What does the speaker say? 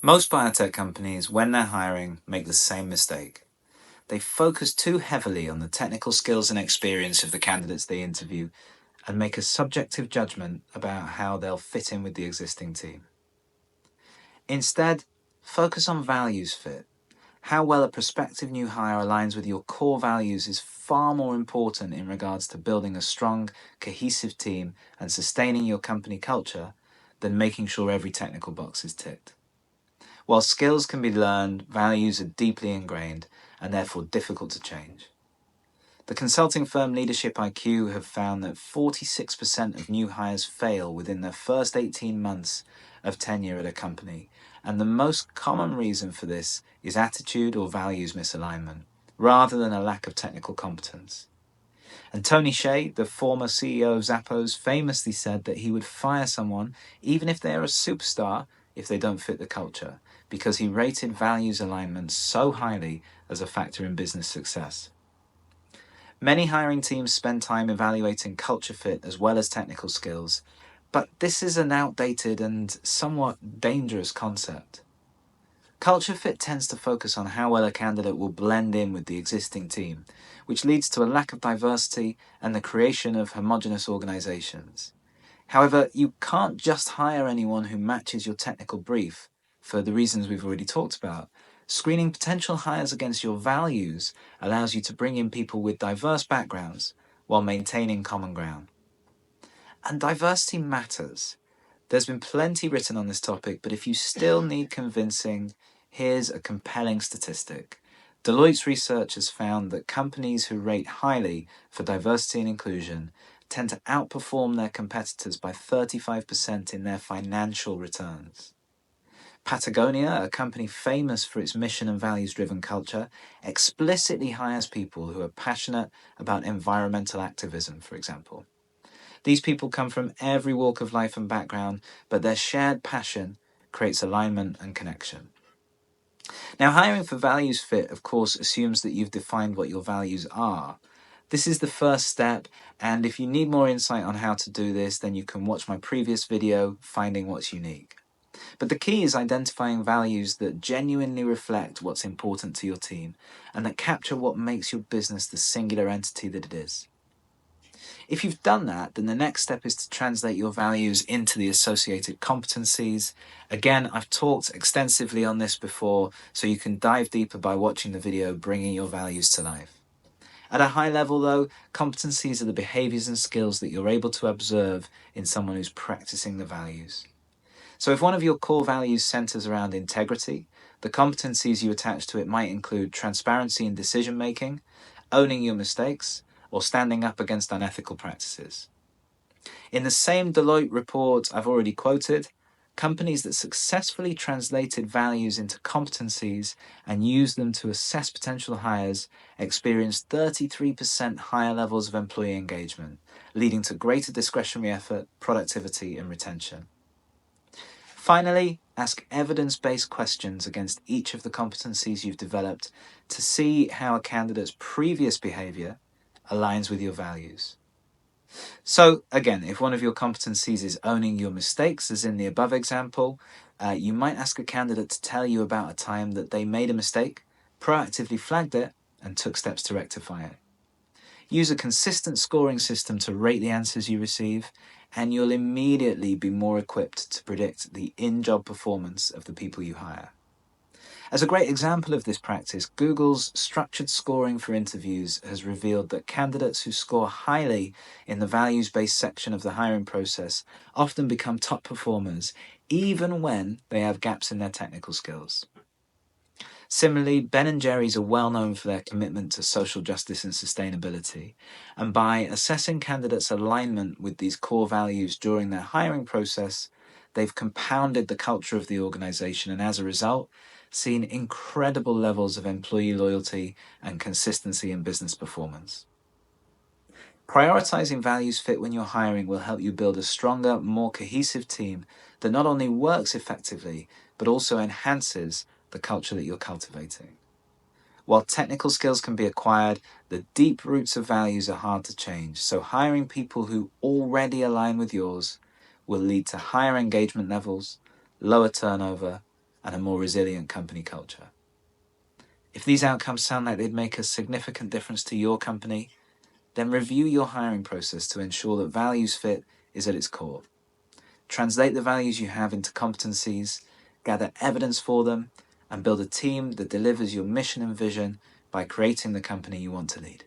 Most biotech companies, when they're hiring, make the same mistake. They focus too heavily on the technical skills and experience of the candidates they interview and make a subjective judgment about how they'll fit in with the existing team. Instead, focus on values fit. How well a prospective new hire aligns with your core values is far more important in regards to building a strong, cohesive team and sustaining your company culture than making sure every technical box is ticked. While skills can be learned, values are deeply ingrained and therefore difficult to change. The consulting firm Leadership IQ have found that 46% of new hires fail within their first 18 months of tenure at a company, and the most common reason for this is attitude or values misalignment, rather than a lack of technical competence. And Tony Hsieh, the former CEO of Zappos, famously said that he would fire someone, even if they are a superstar, if they don't fit the culture, because he rated values alignment so highly as a factor in business success. Many hiring teams spend time evaluating culture fit as well as technical skills, but this is an outdated and somewhat dangerous concept. Culture fit tends to focus on how well a candidate will blend in with the existing team, which leads to a lack of diversity and the creation of homogeneous organizations. However, you can't just hire anyone who matches your technical brief for the reasons we've already talked about. Screening potential hires against your values allows you to bring in people with diverse backgrounds while maintaining common ground. And diversity matters. There's been plenty written on this topic, but if you still need convincing, here's a compelling statistic. Deloitte's research has found that companies who rate highly for diversity and inclusion tend to outperform their competitors by 35% in their financial returns. Patagonia, a company famous for its mission and values-driven culture, explicitly hires people who are passionate about environmental activism, for example. These people come from every walk of life and background, but their shared passion creates alignment and connection. Now, hiring for values fit, of course, assumes that you've defined what your values are. This is the first step, and if you need more insight on how to do this, then you can watch my previous video, Finding What's Unique. But the key is identifying values that genuinely reflect what's important to your team and that capture what makes your business the singular entity that it is. If you've done that, then the next step is to translate your values into the associated competencies. Again, I've talked extensively on this before, so you can dive deeper by watching the video Bringing Your Values to Life. At a high level though, competencies are the behaviors and skills that you're able to observe in someone who's practicing the values. So if one of your core values centers around integrity, the competencies you attach to it might include transparency in decision making, owning your mistakes, or standing up against unethical practices. In the same Deloitte report I've already quoted, companies that successfully translated values into competencies and used them to assess potential hires experienced 33% higher levels of employee engagement, leading to greater discretionary effort, productivity, and retention. Finally, ask evidence-based questions against each of the competencies you've developed to see how a candidate's previous behavior aligns with your values. So again, if one of your competencies is owning your mistakes, as in the above example, you might ask a candidate to tell you about a time that they made a mistake, proactively flagged it, and took steps to rectify it. Use a consistent scoring system to rate the answers you receive, and you'll immediately be more equipped to predict the in-job performance of the people you hire. As a great example of this practice, Google's structured scoring for interviews has revealed that candidates who score highly in the values-based section of the hiring process often become top performers, even when they have gaps in their technical skills. Similarly, Ben & Jerry's are well known for their commitment to social justice and sustainability, and by assessing candidates' alignment with these core values during their hiring process, they've compounded the culture of the organization and as a result, seen incredible levels of employee loyalty and consistency in business performance. Prioritizing values fit when you're hiring will help you build a stronger, more cohesive team that not only works effectively, but also enhances the culture that you're cultivating. While technical skills can be acquired, the deep roots of values are hard to change, so hiring people who already align with yours will lead to higher engagement levels, lower turnover, and a more resilient company culture. If these outcomes sound like they'd make a significant difference to your company, then review your hiring process to ensure that values fit is at its core. Translate the values you have into competencies, gather evidence for them, and build a team that delivers your mission and vision by creating the company you want to lead.